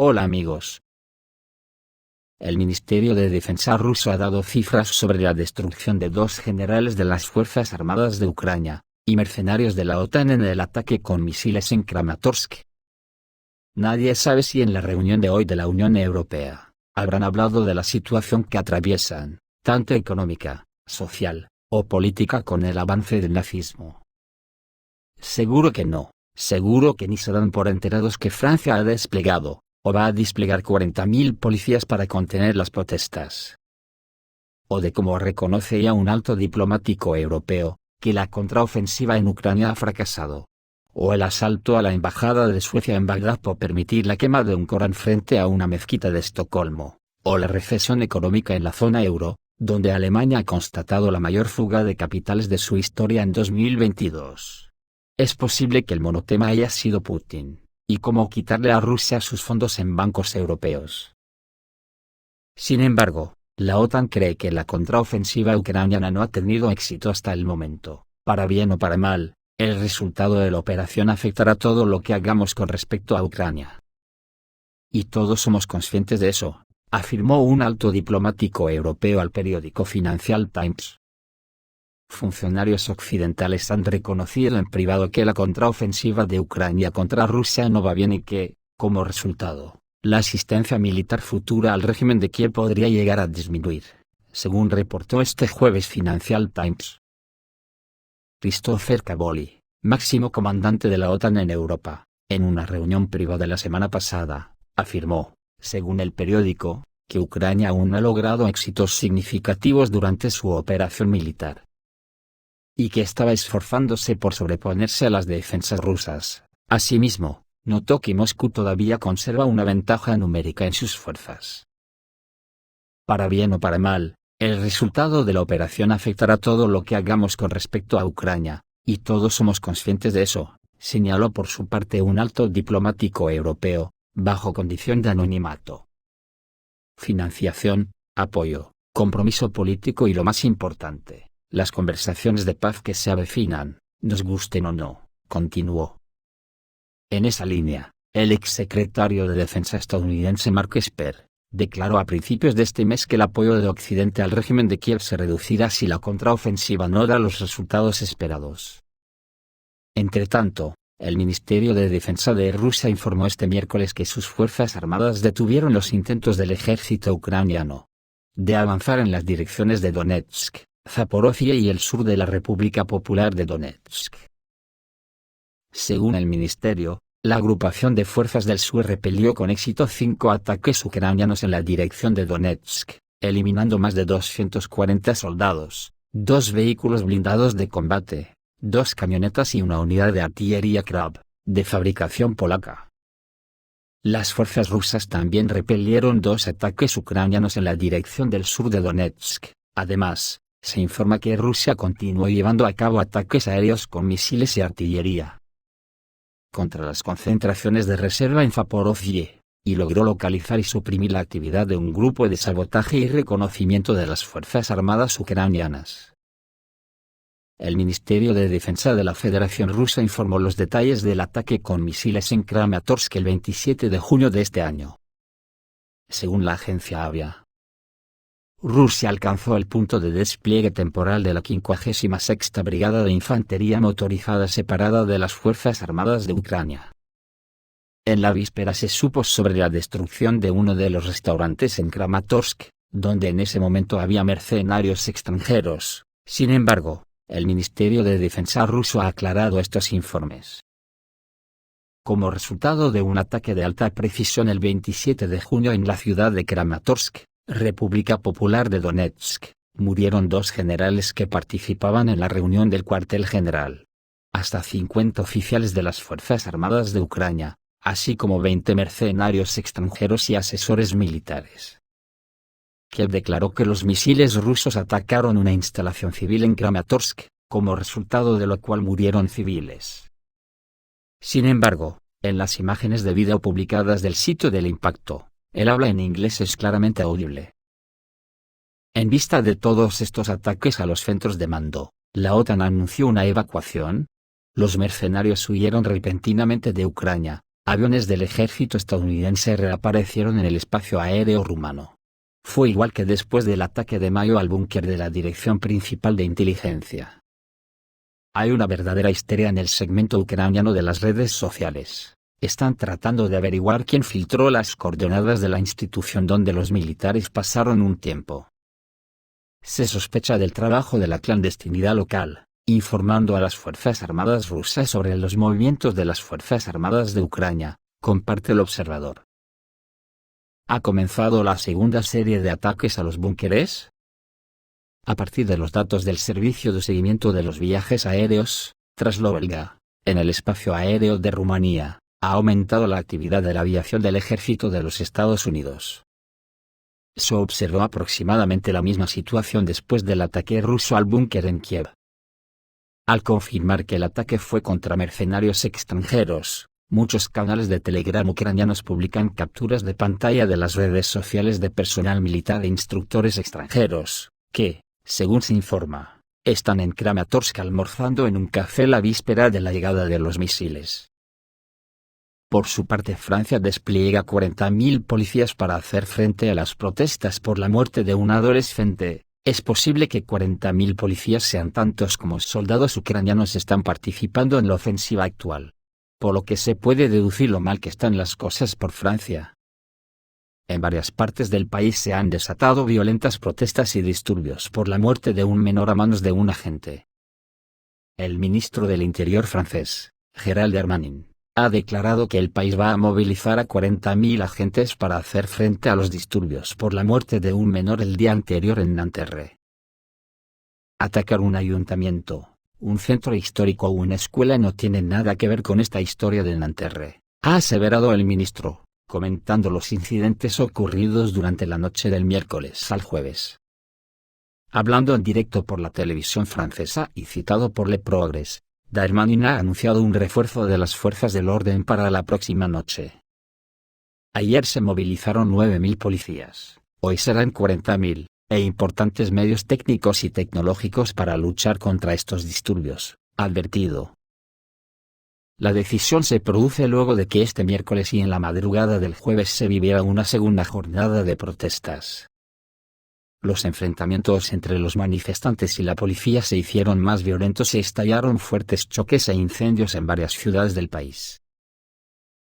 Hola amigos. El Ministerio de Defensa ruso ha dado cifras sobre la destrucción de 2 generales de las Fuerzas Armadas de Ucrania, y mercenarios de la OTAN en el ataque con misiles en Kramatorsk. Nadie sabe si en la reunión de hoy de la Unión Europea, habrán hablado de la situación que atraviesan, tanto económica, social, o política con el avance del nazismo. Seguro que no, seguro que ni se dan por enterados que Francia ha desplegado, o va a desplegar 40.000 policías para contener las protestas. O de cómo reconoce ya un alto diplomático europeo, que la contraofensiva en Ucrania ha fracasado. O el asalto a la embajada de Suecia en Bagdad por permitir la quema de un Corán frente a una mezquita de Estocolmo. O la recesión económica en la zona euro, donde Alemania ha constatado la mayor fuga de capitales de su historia en 2022. Es posible que el monotema haya sido Putin, y cómo quitarle a Rusia sus fondos en bancos europeos. Sin embargo, la OTAN cree que la contraofensiva ucraniana no ha tenido éxito hasta el momento. Para bien o para mal, el resultado de la operación afectará todo lo que hagamos con respecto a Ucrania. Y todos somos conscientes de eso, afirmó un alto diplomático europeo al periódico Financial Times. Funcionarios occidentales han reconocido en privado que la contraofensiva de Ucrania contra Rusia no va bien y que, como resultado, la asistencia militar futura al régimen de Kiev podría llegar a disminuir, según reportó este jueves Financial Times. Christopher Caboli, máximo comandante de la OTAN en Europa, en una reunión privada la semana pasada, afirmó, según el periódico, que Ucrania aún no ha logrado éxitos significativos durante su operación militar, y que estaba esforzándose por sobreponerse a las defensas rusas. Asimismo, notó que Moscú todavía conserva una ventaja numérica en sus fuerzas. Para bien o para mal, el resultado de la operación afectará todo lo que hagamos con respecto a Ucrania, y todos somos conscientes de eso, señaló por su parte un alto diplomático europeo, bajo condición de anonimato. Financiación, apoyo, compromiso político y lo más importante, las conversaciones de paz que se avecinan, nos gusten o no, continuó. En esa línea, el exsecretario de Defensa estadounidense Mark Esper declaró a principios de este mes que el apoyo de Occidente al régimen de Kiev se reducirá si la contraofensiva no da los resultados esperados. Entretanto, el Ministerio de Defensa de Rusia informó este miércoles que sus fuerzas armadas detuvieron los intentos del ejército ucraniano de avanzar en las direcciones de Donetsk, Zaporozhye y el sur de la República Popular de Donetsk. Según el ministerio, la agrupación de fuerzas del sur repelió con éxito 5 ataques ucranianos en la dirección de Donetsk, eliminando más de 240 soldados, 2 vehículos blindados de combate, 2 camionetas y una unidad de artillería Krab, de fabricación polaca. Las fuerzas rusas también repelieron 2 ataques ucranianos en la dirección del sur de Donetsk. Además, se informa que Rusia continuó llevando a cabo ataques aéreos con misiles y artillería contra las concentraciones de reserva en Zaporozhye, y logró localizar y suprimir la actividad de un grupo de sabotaje y reconocimiento de las Fuerzas Armadas ucranianas. El Ministerio de Defensa de la Federación Rusa informó los detalles del ataque con misiles en Kramatorsk el 27 de junio de este año. Según la agencia AVIA, Rusia alcanzó el punto de despliegue temporal de la 56ª Brigada de Infantería Motorizada separada de las Fuerzas Armadas de Ucrania. En la víspera se supo sobre la destrucción de uno de los restaurantes en Kramatorsk, donde en ese momento había mercenarios extranjeros. Sin embargo, el Ministerio de Defensa ruso ha aclarado estos informes. Como resultado de un ataque de alta precisión el 27 de junio en la ciudad de Kramatorsk, República Popular de Donetsk, murieron 2 generales que participaban en la reunión del cuartel general. Hasta 50 oficiales de las Fuerzas Armadas de Ucrania, así como 20 mercenarios extranjeros y asesores militares. Kiev declaró que los misiles rusos atacaron una instalación civil en Kramatorsk, como resultado de lo cual murieron civiles. Sin embargo, en las imágenes de vídeo publicadas del sitio del impacto, el habla en inglés es claramente audible. En vista de todos estos ataques a los centros de mando, la OTAN anunció una evacuación. Los mercenarios huyeron repentinamente de Ucrania, aviones del ejército estadounidense reaparecieron en el espacio aéreo rumano. Fue igual que después del ataque de mayo al búnker de la Dirección Principal de Inteligencia. Hay una verdadera histeria en el segmento ucraniano de las redes sociales. Están tratando de averiguar quién filtró las coordenadas de la institución donde los militares pasaron un tiempo. Se sospecha del trabajo de la clandestinidad local, informando a las Fuerzas Armadas rusas sobre los movimientos de las Fuerzas Armadas de Ucrania, comparte el observador. ¿Ha comenzado la segunda serie de ataques a los búnkeres? A partir de los datos del Servicio de Seguimiento de los Viajes Aéreos, Traslovelga, en el espacio aéreo de Rumanía, ha aumentado la actividad de la aviación del ejército de los Estados Unidos. Se observó aproximadamente la misma situación después del ataque ruso al búnker en Kiev. Al confirmar que el ataque fue contra mercenarios extranjeros, muchos canales de Telegram ucranianos publican capturas de pantalla de las redes sociales de personal militar e instructores extranjeros, que, según se informa, están en Kramatorsk almorzando en un café la víspera de la llegada de los misiles. Por su parte, Francia despliega 40.000 policías para hacer frente a las protestas por la muerte de un adolescente. Es posible que 40.000 policías sean tantos como soldados ucranianos están participando en la ofensiva actual. Por lo que se puede deducir lo mal que están las cosas por Francia. En varias partes del país se han desatado violentas protestas y disturbios por la muerte de un menor a manos de un agente. El ministro del Interior francés, Gérald Darmanin, ha declarado que el país va a movilizar a 40.000 agentes para hacer frente a los disturbios por la muerte de un menor el día anterior en Nanterre. Atacar un ayuntamiento, un centro histórico o una escuela no tiene nada que ver con esta historia de Nanterre, ha aseverado el ministro, comentando los incidentes ocurridos durante la noche del miércoles al jueves. Hablando en directo por la televisión francesa y citado por Le Progrès, Darmanin ha anunciado un refuerzo de las fuerzas del orden para la próxima noche. Ayer se movilizaron 9.000 policías, hoy serán 40.000, e importantes medios técnicos y tecnológicos para luchar contra estos disturbios, ha advertido. La decisión se produce luego de que este miércoles y en la madrugada del jueves se viviera una segunda jornada de protestas. Los enfrentamientos entre los manifestantes y la policía se hicieron más violentos y estallaron fuertes choques e incendios en varias ciudades del país.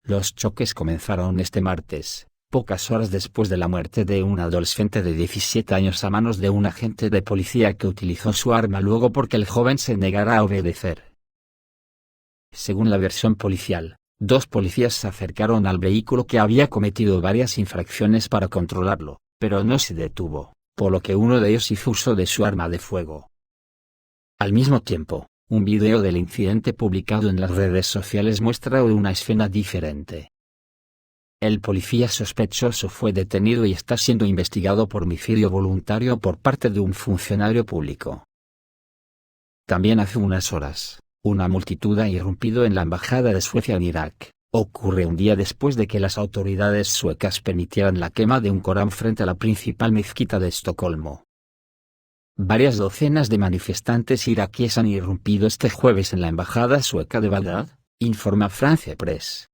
Los choques comenzaron este martes, pocas horas después de la muerte de un adolescente de 17 años a manos de un agente de policía que utilizó su arma luego porque el joven se negara a obedecer. Según la versión policial, 2 policías se acercaron al vehículo que había cometido varias infracciones para controlarlo, pero no se detuvo, por lo que uno de ellos hizo uso de su arma de fuego. Al mismo tiempo, un video del incidente publicado en las redes sociales muestra una escena diferente. El policía sospechoso fue detenido y está siendo investigado por homicidio voluntario por parte de un funcionario público. También hace unas horas, una multitud ha irrumpido en la embajada de Suecia en Irak. Ocurre un día después de que las autoridades suecas permitieran la quema de un Corán frente a la principal mezquita de Estocolmo. Varias docenas de manifestantes iraquíes han irrumpido este jueves en la embajada sueca de Bagdad, informa France Press.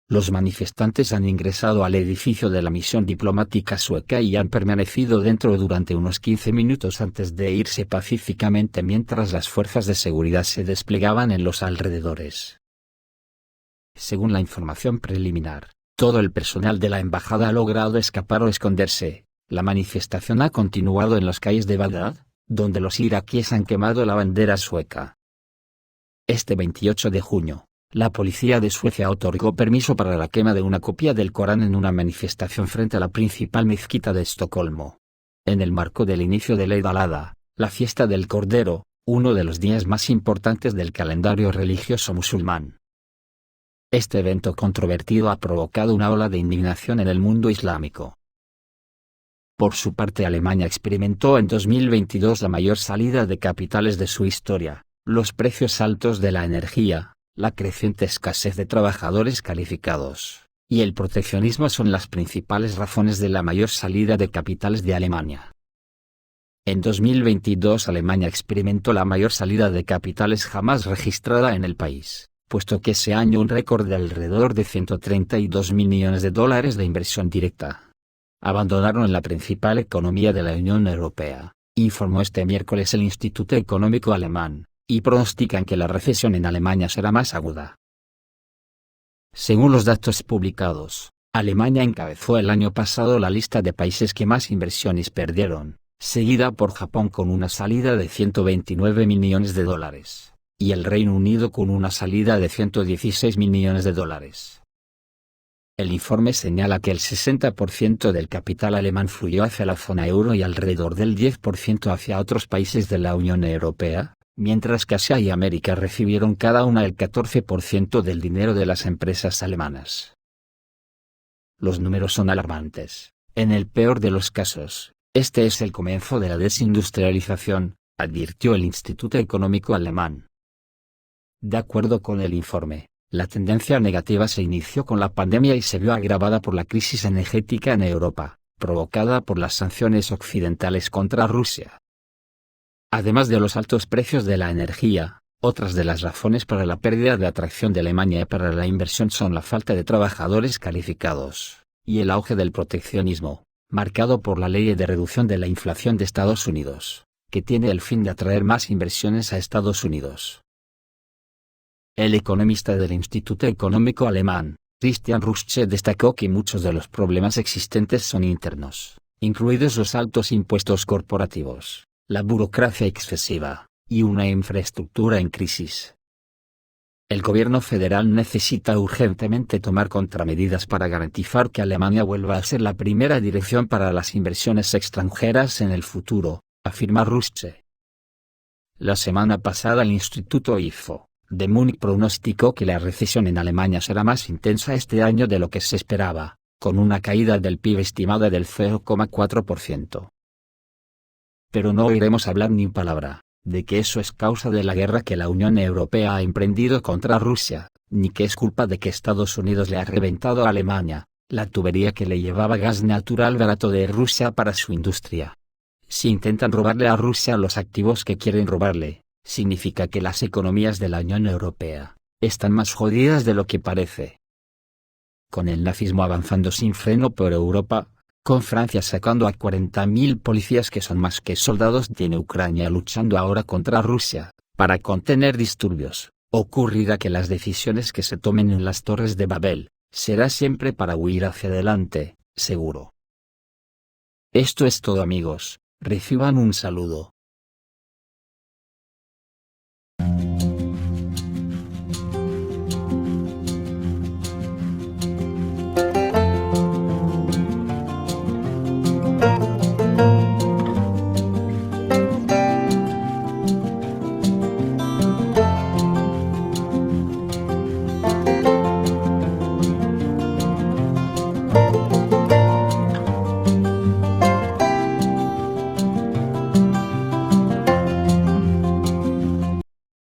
Los manifestantes han ingresado al edificio de la misión diplomática sueca y han permanecido dentro durante unos 15 minutos antes de irse pacíficamente mientras las fuerzas de seguridad se desplegaban en los alrededores. Según la información preliminar, todo el personal de la embajada ha logrado escapar o esconderse. La manifestación ha continuado en las calles de Bagdad, donde los iraquíes han quemado la bandera sueca. Este 28 de junio, la policía de Suecia otorgó permiso para la quema de una copia del Corán en una manifestación frente a la principal mezquita de Estocolmo. En el marco del inicio de Eid al-Adha, la fiesta del Cordero, uno de los días más importantes del calendario religioso musulmán. Este evento controvertido ha provocado una ola de indignación en el mundo islámico. Por su parte, Alemania experimentó en 2022 la mayor salida de capitales de su historia. Los precios altos de la energía, la creciente escasez de trabajadores calificados, y el proteccionismo son las principales razones de la mayor salida de capitales de Alemania. En 2022 Alemania experimentó la mayor salida de capitales jamás registrada en el país, puesto que ese año un récord de alrededor de 132.000 millones de dólares de inversión directa. Abandonaron la principal economía de la Unión Europea, informó este miércoles el Instituto Económico Alemán, y pronostican que la recesión en Alemania será más aguda. Según los datos publicados, Alemania encabezó el año pasado la lista de países que más inversiones perdieron, seguida por Japón con una salida de 129.000 millones de dólares, y el Reino Unido con una salida de 116.000 millones de dólares. El informe señala que el 60% del capital alemán fluyó hacia la zona euro y alrededor del 10% hacia otros países de la Unión Europea, mientras que Asia y América recibieron cada una el 14% del dinero de las empresas alemanas. Los números son alarmantes. En el peor de los casos, este es el comienzo de la desindustrialización, advirtió el Instituto Económico Alemán. De acuerdo con el informe, la tendencia negativa se inició con la pandemia y se vio agravada por la crisis energética en Europa, provocada por las sanciones occidentales contra Rusia. Además de los altos precios de la energía, otras de las razones para la pérdida de atracción de Alemania para la inversión son la falta de trabajadores calificados, y el auge del proteccionismo, marcado por la Ley de Reducción de la Inflación de Estados Unidos, que tiene el fin de atraer más inversiones a Estados Unidos. El economista del Instituto Económico Alemán, Christian Ruschke, destacó que muchos de los problemas existentes son internos, incluidos los altos impuestos corporativos, la burocracia excesiva, y una infraestructura en crisis. El gobierno federal necesita urgentemente tomar contramedidas para garantizar que Alemania vuelva a ser la primera dirección para las inversiones extranjeras en el futuro, afirma Ruschke. La semana pasada el Instituto IFO de Múnich pronosticó que la recesión en Alemania será más intensa este año de lo que se esperaba, con una caída del PIB estimada del 0,4%. Pero no oiremos hablar ni palabra de que eso es causa de la guerra que la Unión Europea ha emprendido contra Rusia, ni que es culpa de que Estados Unidos le ha reventado a Alemania la tubería que le llevaba gas natural barato de Rusia para su industria. Si intentan robarle a Rusia los activos que quieren robarle, significa que las economías de la Unión Europea están más jodidas de lo que parece. Con el nazismo avanzando sin freno por Europa, con Francia sacando a 40.000 policías que son más que soldados en Ucrania luchando ahora contra Rusia, para contener disturbios, ocurrirá que las decisiones que se tomen en las Torres de Babel, será siempre para huir hacia adelante, seguro. Esto es todo amigos, reciban un saludo.